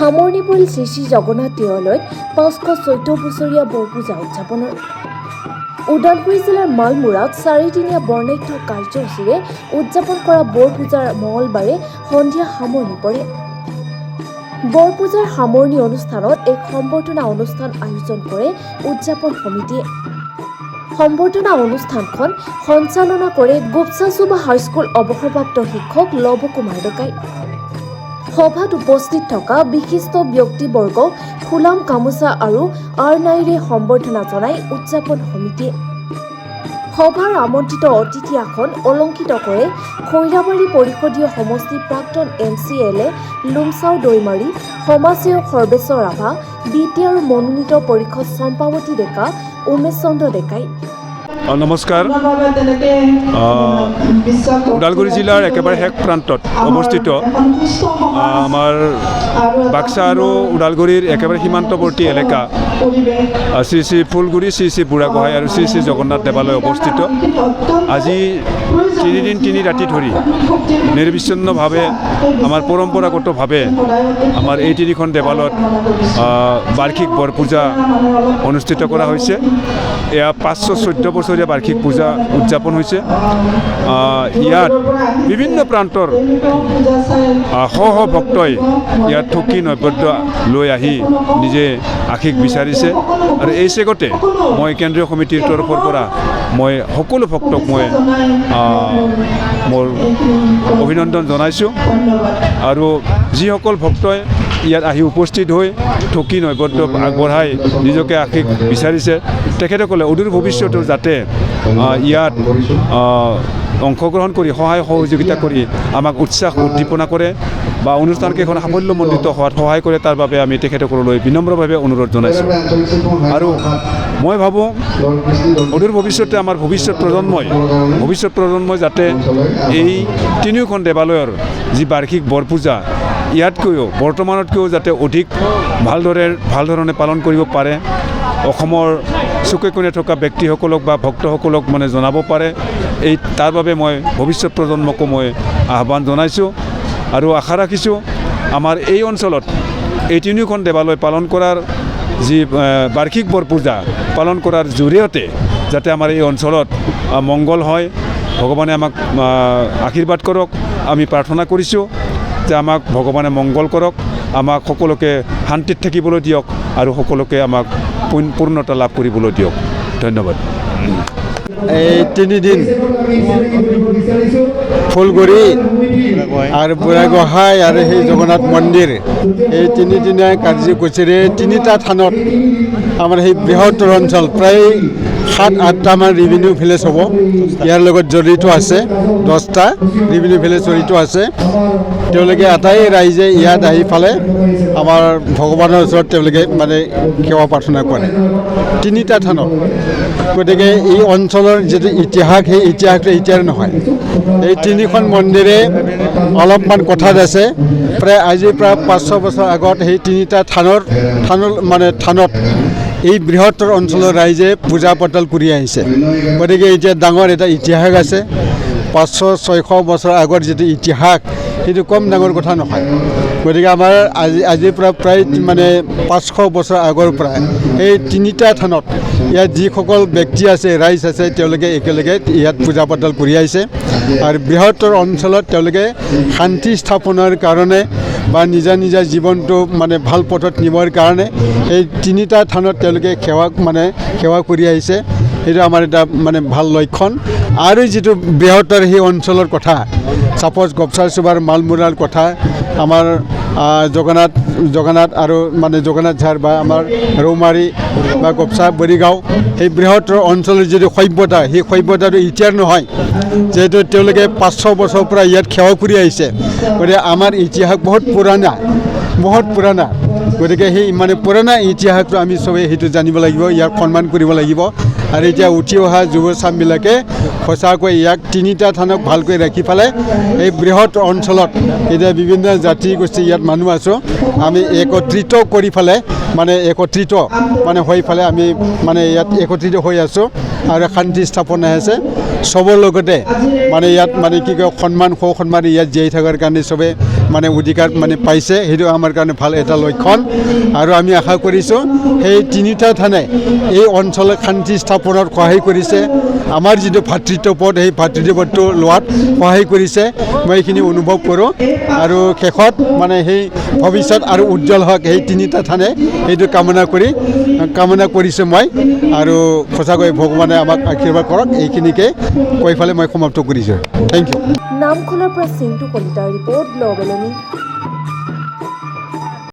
সামৰণি পৰিল শ্ৰী শ্ৰী জগন্নাথ দেৱালয়ত ৫১৪ বছৰীয়া বৰপূজা উদযাপনৰ। ওদালগুৰি জিলাৰ মালমুৰাত ৪দিনীয়া বৰ্ণাঢ্য কাৰ্যসূচীৰে উদযাপন কৰা বৰপূজাৰ মঙলবাৰে সন্ধিয়া সামৰণি পৰে। বৰপূজাৰ সামৰণি অনুষ্ঠানত এক সম্বৰ্ধনা অনুষ্ঠান আয়োজন কৰে উদযাপন সমিতিয়ে। সম্বৰ্ধনা অনুষ্ঠানখন সঞ্চালনা কৰে গোপচাচুবা হাইস্কুল অৱসৰপ্ৰাপ্ত শিক্ষক লৱ কুমাৰ ডেকাই। সভাত উপস্থিত থকা বিশিষ্ট ব্যক্তিবৰ্গক ফুলাম গামোচা আৰু আৰনাইৰে সম্বৰ্ধনা জনাই উদযাপন সমিতিয়ে। সভাৰ আমন্ত্ৰিত অতিথি আসন অলংকৃত কৰে খৈৰাবাৰী পৰিষদীয় সমষ্টিৰ প্ৰাক্তন MCLA লুমচাও দৈমাৰী, সমাজসেৱক সৰ্বেশ্বৰ ৰাভা, বিটি আৰু মনোনীত পৰিষদ চম্পাৱতী ডেকা, উমেশ চন্দ্ৰ ডেকাই। নমস্কাৰ। ওদালগুৰি জিলাৰ একেবাৰে শেষ প্ৰান্তত অৱস্থিত আমাৰ বাক্সা আৰু ওদালগুৰিৰ একেবাৰে সীমান্তৱৰ্তী এলেকা শ্ৰী শ্ৰী ফুলগুৰি, শ্ৰী শ্ৰী বুঢ়াগোহাঁই আৰু শ্ৰী শ্ৰী জগন্নাথ দেৱালয় অৱস্থিত। আজি ৩ দিন ৩ ৰাতি ধৰি নিৰ্বিচ্ছিন্নভাৱে আমাৰ পৰম্পৰাগতভাৱে আমাৰ এই 3খন দেৱালয়ত বাৰ্ষিক বৰপূজা অনুষ্ঠিত কৰা হৈছে। এয়া ৫১৪ বছৰীয়া বাৰ্ষিক পূজা উদযাপন হৈছে। ইয়াত বিভিন্ন প্ৰান্তৰ শ শ ভক্তই ইয়াত থকি নৈবেদ্য লৈ আহি নিজে আশীষ বিচাৰিছে আৰু এই চেগতে মই কেন্দ্ৰীয় সমিতিৰ তৰফৰ পৰা মই সকলো ভক্তক মই মোৰ অভিনন্দন জনাইছোঁ। আৰু যিসকল ভক্তই ইয়াত আহি উপস্থিত হৈ থকি নৈবেদ্য আগবঢ়াই নিজকে আশীষ বিচাৰিছে তেখেতসকলে অদূৰ ভৱিষ্যতো যাতে ইয়াত অংশগ্ৰহণ কৰি সহায় সহযোগিতা কৰি আমাক উৎসাহ উদ্দীপনা কৰে বা অনুষ্ঠানকেইখন সাফল্যমণ্ডিত হোৱাত সহায় কৰে, তাৰ বাবে আমি তেখেতসকললৈ বিনম্ৰভাৱে অনুৰোধ জনাইছোঁ। আৰু মই ভাবোঁ অদূৰ ভৱিষ্যতে আমাৰ ভৱিষ্যত প্ৰজন্মই যাতে এই 3খন দেৱালয়ৰ যি বাৰ্ষিক বৰপূজা ইয়াতকৈও বৰ্তমানতকৈও যাতে অধিক ভালধৰণে পালন কৰিব পাৰে, অসমৰ চুকে কোণে থকা ব্যক্তিসকলক বা ভক্তসকলক মানে জনাব পাৰে, তাৰ বাবে মই ভৱিষ্যত প্ৰজন্মকো মই আহ্বান জনাইছোঁ। আৰু আশা ৰাখিছোঁ আমাৰ এই অঞ্চলত এই 3খন দেৱালয় পালন কৰাৰ যি বাৰ্ষিক বৰপূজা পালন কৰাৰ জৰিয়তে যাতে আমাৰ এই অঞ্চলত মংগল হয়, ভগৱানে আমাক আশীৰ্বাদ কৰক। আমি প্ৰাৰ্থনা কৰিছোঁ যে আমাক ভগৱানে মংগল কৰক, আমাক সকলোকে শান্তিত থাকিবলৈ দিয়ক আৰু সকলোকে আমাক পূৰ্ণতা লাভ কৰিবলৈ দিয়ক। ধন্যবাদ। এই 3 দিন ফুলগুৰি আৰু বুঢ়াগোহাঁই আৰু সেই জগন্নাথ মন্দিৰ এই 3দিনীয়া কাৰ্যসূচীৰে 3টা থানত আমাৰ সেই বৃহত্তৰ অঞ্চল প্ৰায় 7-8টামান ৰেভিনিউ ভিলেজ হ'ব। ইয়াৰ লগত জড়িত আছে 10টা ৰেভিনিউ ভিলেজ জড়িত আছে। তেওঁলোকে আটাই ৰাইজে ইয়াত আহি পালে আমাৰ ভগৱানৰ ওচৰত তেওঁলোকে মানে সেৱা প্ৰাৰ্থনা কৰে 3টা থানত। গতিকে এই অঞ্চলৰ যিটো ইতিহাস সেই ইতিহাসটো এতিয়াৰ নহয়। এই 3খন মন্দিৰে অলপমান কথাত আছে। আজিৰ প্ৰায় 500 বছৰ আগত সেই 3টা থানত এই বৃহত্তৰ অঞ্চলৰ ৰাইজে পূজা পাতল কৰি আহিছে। গতিকে এতিয়া ডাঙৰ এটা ইতিহাস আছে। 500-600 বছৰ আগৰ যিটো ইতিহাস সেইটো কম ডাঙৰ কথা নহয়। গতিকে আমাৰ আজিৰ পৰা প্ৰায় মানে 500 বছৰ আগৰ পৰা এই 3টা থানত ইয়াত যিসকল ব্যক্তি আছে, ৰাইজ আছে, তেওঁলোকে একেলগে ইয়াত পূজা পাতল কৰি আহিছে। আৰু বৃহত্তৰ অঞ্চলত তেওঁলোকে শান্তি স্থাপনৰ কাৰণে বা নিজা জীৱনটো মানে ভাল পথত নিবৰ কাৰণে এই 3টা থানত তেওঁলোকে সেৱা কৰি আহিছে। সেইটো আমাৰ এটা মানে ভাল লক্ষণ। আৰু যিটো বৃহত্তৰ সেই অঞ্চলৰ কথা, চাপোজ গোপচাচুবাৰ মালমুৰাৰ কথা, আমাৰ জগন্নাথ আৰু মানে জগন্নাথ ঝাৰ বা আমাৰ ৰৌমাৰী বা গোপচা বৰিগাঁও সেই বৃহত্তৰ অঞ্চলৰ যিটো সভ্যতা, সেই সভ্যতাটো এতিয়াৰ নহয়। যিহেতু তেওঁলোকে 500 বছৰৰ পৰা ইয়াত সেৱা কৰি আহিছে। গতিকে আমাৰ ইতিহাস বহুত পুৰণা। গতিকে সেই মানে পুৰণা ইতিহাসটো আমি চবেই সেইটো জানিব লাগিব, ইয়াক সন্মান কৰিব লাগিব। আৰু এতিয়া উঠি অহা যুৱচামবিলাকে সঁচাকৈ ইয়াক 3টা থানক ভালকৈ ৰাখি পেলাই এই বৃহৎ অঞ্চলত এতিয়া বিভিন্ন জাতি গোষ্ঠী ইয়াত মানুহ আছোঁ, আমি একত্ৰিত কৰি পেলাই মানে হৈ পেলাই আমি মানে ইয়াত একত্ৰিত হৈ আছোঁ আৰু শান্তি স্থাপন আছে। চবৰ লগতে মানে ইয়াত মানে কি কয় সন্মান ইয়াত জীয়াই থকাৰ কাৰণে চবে মানে অধিকাৰ মানে পাইছে সেইটো আমাৰ কাৰণে ভাল এটা লক্ষণ আৰু আমি আশা কৰিছোঁ সেই তিনিটা থানে এই অঞ্চলত শান্তি স্থাপনত সহায় কৰিছে আমাৰ যিটো ভাতৃত্ববোধ সেই ভাতৃত্ববোধটো লোৱাত সহায় কৰিছে মই এইখিনি অনুভৱ কৰোঁ আৰু শেষত মানে সেই ভৱিষ্যত আৰু উজ্জ্বল হওক সেই তিনিটা থানে সেইটো কামনা কৰিছোঁ মই আৰু সঁচাকৈ ভগৱানে আমাক আশীৰ্বাদ কৰক এইখিনিকে কৈ পেলাই মই সমাপ্ত কৰিছোঁ থেংক ইউ নামখনৰ পৰা চিন্তু কলিতাৰ ৰিপৰ্ট গ্ল'বেল নিউজ।